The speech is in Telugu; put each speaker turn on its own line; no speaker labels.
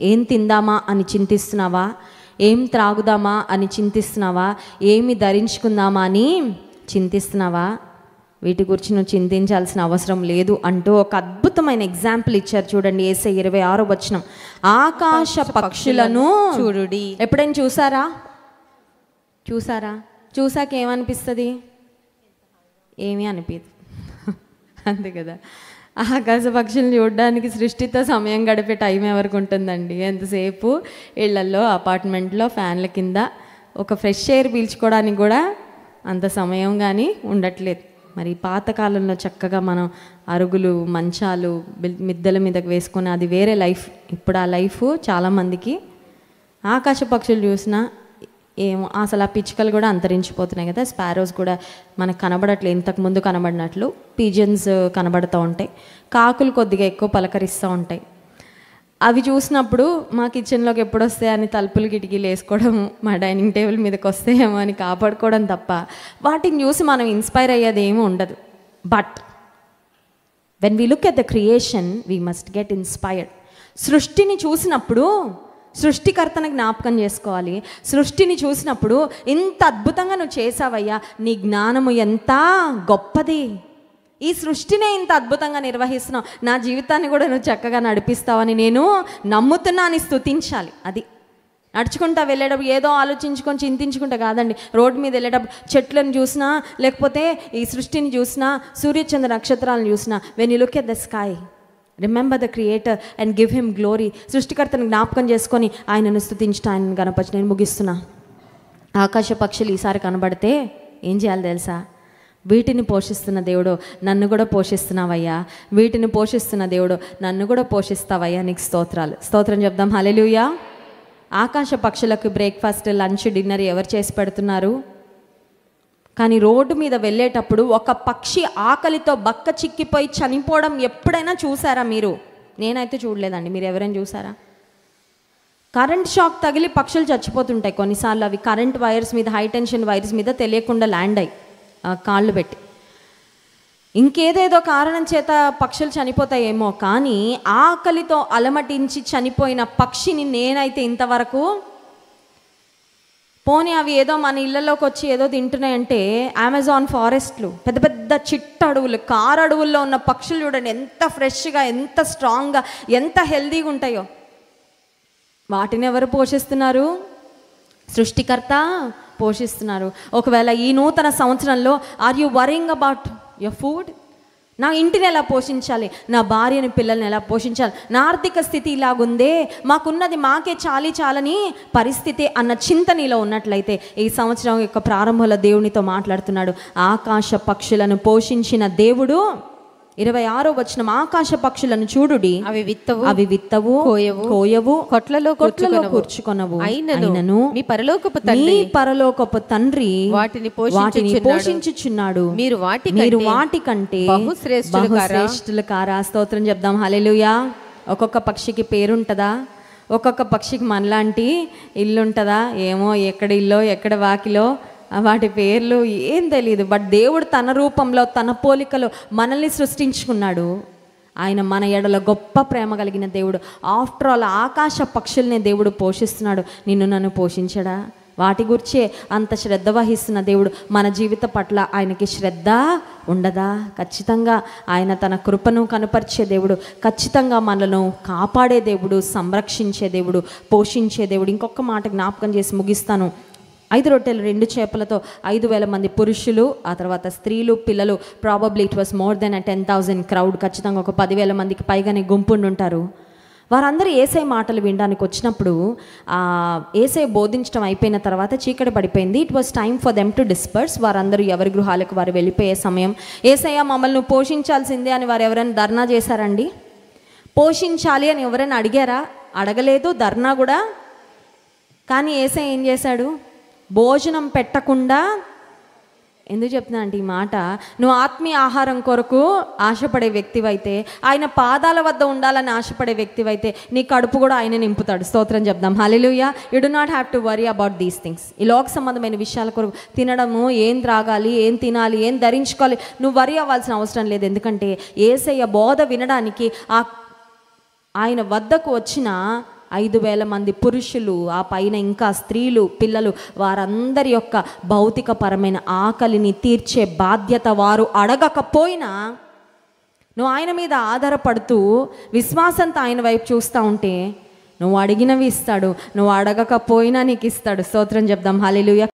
ఏం తిందామా అని చింతిస్తున్నావా? ఏం త్రాగుదామా అని చింతిస్తున్నావా? ఏమి ధరించుకుందామా అని చింతిస్తున్నావా? వీటి గురించి నువ్వు చింతించాల్సిన అవసరం లేదు అంటూ ఒక అద్భుతమైన ఎగ్జాంపుల్ ఇచ్చారు. చూడండి, యేసయ్య 26వ వచనం, ఆకాశ పక్షులను
చూడుడి.
ఎప్పుడైనా చూసారా? చూసాక ఏమనిపిస్తుంది? ఏమీ అనిపించదు, అంతే కదా. ఆకాశ పక్షులను చూడడానికి సృష్టితో సమయం గడిపే టైం ఎవరికి ఉంటుందండి? ఎంతసేపు ఇళ్లల్లో, అపార్ట్మెంట్లో ఫ్యాన్ల కింద ఒక ఫ్రెష్ ఎయిర్ పీల్చుకోవడానికి కూడా అంత సమయం కానీ ఉండట్లేదు. మరి పాతకాలంలో చక్కగా మనం అరుగులు, మంచాలు, మిద్దెల మీదకి వేసుకొని అది వేరే లైఫ్. ఇప్పుడు ఆ లైఫ్ చాలామందికి ఆకాశ పక్షులు చూసినా ఏమో, అసలు ఆ పిచ్చుకలు కూడా అంతరించిపోతున్నాయి కదా. స్పారోస్ కూడా మనకు కనబడట్లేదు, ఇంతకుముందు కనబడినట్లు. పీజన్స్ కనబడుతూ ఉంటాయి, కాకులు కొద్దిగా ఎక్కువ పలకరిస్తూ ఉంటాయి. అవి చూసినప్పుడు మా కిచెన్లోకి ఎప్పుడు వస్తాయని తలుపులు కిటికీలు వేసుకోవడం, మా డైనింగ్ టేబుల్ మీదకి వస్తాయేమో అని కాపాడుకోవడం తప్ప వాటిని చూసి మనం ఇన్స్పైర్ అయ్యేది ఏమీ ఉండదు. But when we look at the creation we must get inspired. సృష్టిని చూసినప్పుడు సృష్టికర్తను జ్ఞాపకం చేసుకోవాలి. సృష్టిని చూసినప్పుడు ఇంత అద్భుతంగా నువ్వు చేసావయ్యా, నీ జ్ఞానము ఎంత గొప్పది, ఈ సృష్టినే ఇంత అద్భుతంగా నిర్వహిస్తున్నావు, నా జీవితాన్ని కూడా నువ్వు చక్కగా నడిపిస్తావని నేను నమ్ముతున్నా అని స్తుతించాలి. అది నడుచుకుంటా వెళ్ళేటప్పుడు ఏదో ఆలోచించుకొని చింతించుకుంటా కాదండి. రోడ్డు మీద వెళ్ళేటప్పుడు చెట్లను చూసినా, లేకపోతే ఈ సృష్టిని చూసినా, సూర్యచంద్ర నక్షత్రాలను చూసినా, when you look at the sky remember the creator and give him glory. సృష్టికర్తను జ్ఞాపకం చేసుకొని ఆయనను స్తుతించడం, ఆయనను గణపరచడం. నేను ముగిస్తున్నా. ఆకాశ పక్షులు ఈసారి కనబడితే ఏం చేయాలి తెలుసా? వీటిని పోషిస్తున్న దేవుడు నన్ను కూడా పోషిస్తున్నావయ్యా, వీటిని పోషిస్తున్న దేవుడు నన్ను కూడా పోషిస్తావయ్యా, నీకు స్తోత్రాలు. స్తోత్రం చెప్దాం, హల్లెలూయా. ఆకాశ పక్షులకు బ్రేక్ఫాస్ట్, లంచ్, డిన్నర్ ఎవరు చేసి పెడుతున్నారు? కానీ రోడ్డు మీద వెళ్ళేటప్పుడు ఒక పక్షి ఆకలితో బక్క చిక్కిపోయి చనిపోవడం ఎప్పుడైనా చూసారా మీరు? నేనైతే చూడలేదండి. మీరు ఎవరైనా చూసారా? కరెంట్ షాక్ తగిలి పక్షులు చచ్చిపోతుంటాయి కొన్నిసార్లు. అవి కరెంట్ వైర్స్ మీద, హై టెన్షన్ వైర్స్ మీద తెలియకుండా ల్యాండ్ అయ్యి కాళ్ళు పెట్టి, ఇంకేదేదో కారణం చేత పక్షులు చనిపోతాయేమో. కానీ ఆకలితో అలమటించి చనిపోయిన పక్షిని నేనైతే ఇంతవరకు, పోనీ అవి ఏదో మన ఇళ్ళలోకి వచ్చి ఏదో తింటున్నాయంటే, అమెజాన్ ఫారెస్ట్లు, పెద్ద పెద్ద చిట్ట అడవులు, కారు అడవుల్లో ఉన్న పక్షులు చూడండి ఎంత ఫ్రెష్గా, ఎంత స్ట్రాంగ్గా, ఎంత హెల్దీగా ఉంటాయో. వాటిని ఎవరు పోషిస్తున్నారు? సృష్టికర్త పోషిస్తున్నారు. ఒకవేళ ఈ నూతన సంవత్సరంలో are you worrying about your food? నా ఇంటిని ఎలా పోషించాలి, నా భార్యని, పిల్లల్ని ఎలా పోషించాలి, నా ఆర్థిక స్థితి ఇలాగుందే, మాకున్నది మాకే చాలని పరిస్థితి అన్న చింత నీలో ఉన్నట్లయితే ఈ సంవత్సరం యొక్క ప్రారంభంలో దేవునితో మాట్లాడుతున్నాడు. ఆకాశ పక్షులను పోషించిన దేవుడు 26వ వచనం, ఆకాశ పక్షులను చూడుడి,
అవి విత్తవు,
కోయవు,
కొట్లలో
కూర్చుకొనవు,
అయినను మీ పరలోకపు తండ్రి
వాటిని పోషించుచున్నాడు.
మీరు వాటి కంటే
బహుశ్రేష్ఠులు కారా? స్తోత్రం చెప్దాం, హల్లెలూయా. ఒక్కొక్క పక్షికి పేరుంటుందా? ఒక్కొక్క పక్షికి మనలాంటి ఇల్లు ఉంటుందా? ఏమో, ఎక్కడ ఇల్లో ఎక్కడ వాకిలో వాటి పేర్లు ఏం తెలియదు. బట్ దేవుడు తన రూపంలో, తన పోలికలో మనల్ని సృష్టించుకున్నాడు. ఆయన మన ఎడల గొప్ప ప్రేమ కలిగిన దేవుడు. ఆఫ్టర్ ఆల్ ఆకాశ పక్షుల్నే దేవుడు పోషిస్తున్నాడు. నిన్ను నన్ను పోషించడా? వాటి గురించే అంత శ్రద్ధ వహిస్తున్న దేవుడు మన జీవిత పట్ల ఆయనకి శ్రద్ధ ఉండదా? ఖచ్చితంగా ఆయన తన కృపను కనపరిచే దేవుడు, ఖచ్చితంగా మనలను కాపాడే దేవుడు, సంరక్షించే దేవుడు, పోషించే దేవుడు. ఇంకొక మాట జ్ఞాపకం చేసి ముగిస్తాను. 5 రొట్టెలు 2 చేపలతో 5,000 మంది పురుషులు, ఆ తర్వాత స్త్రీలు, పిల్లలు, probably it was more than 10,000 crowd. ఖచ్చితంగా ఒక 10,000 మందికి పైగానే గుంపుండి ఉంటారు. వారందరూ యేసయ్య మాటలు వినడానికి వచ్చినప్పుడు, యేసయ్య బోధించడం అయిపోయిన తర్వాత చీకటి పడిపోయింది. It was time for them to disperse. వారందరూ ఎవరి గృహాలకు వారు వెళ్ళిపోయే సమయం. యేసయ్య మమ్మల్ని పోషించాల్సిందే అని వారు ఎవరైనా ధర్నా చేశారండి? పోషించాలి అని ఎవరైనా అడిగారా? అడగలేదు, ధర్నా కూడా. కానీ యేసయ్య ఏం చేశాడు? భోజనం పెట్టకుండా, ఎందుకు చెప్తున్నా అంటే ఈ మాట, నువ్వు ఆత్మీయ ఆహారం కొరకు ఆశపడే వ్యక్తివైతే, ఆయన పాదాల వద్ద ఉండాలని ఆశపడే వ్యక్తివైతే నీ కడుపు కూడా ఆయన నింపుతాడు. స్తోత్రం చెప్దాం, hallelujah. You do not have to worry about these things. ఈ లోక సంబంధమైన విషయాల కొరకు, తినడము, ఏం త్రాగాలి, ఏం తినాలి, ఏం ధరించుకోవాలి, నువ్వు వరీ అవ్వాల్సిన అవసరం లేదు. ఎందుకంటే యేసయ్య బోధ వినడానికి ఆయన వద్దకు వచ్చిన 5,000 మంది పురుషులు, ఆ పైన ఇంకా స్త్రీలు, పిల్లలు, వారందరి యొక్క భౌతికపరమైన ఆకలిని తీర్చే బాధ్యత వారు అడగకపోయినా నువ్వు ఆయన మీద ఆధారపడుతూ విశ్వాసంతో ఆయన వైపు చూస్తూ ఉంటే నువ్వు అడిగినవి ఇస్తాడు, నువ్వు అడగకపోయినా నీకు ఇస్తాడు. స్తోత్రం చెప్దాం. హల్లెలూయా.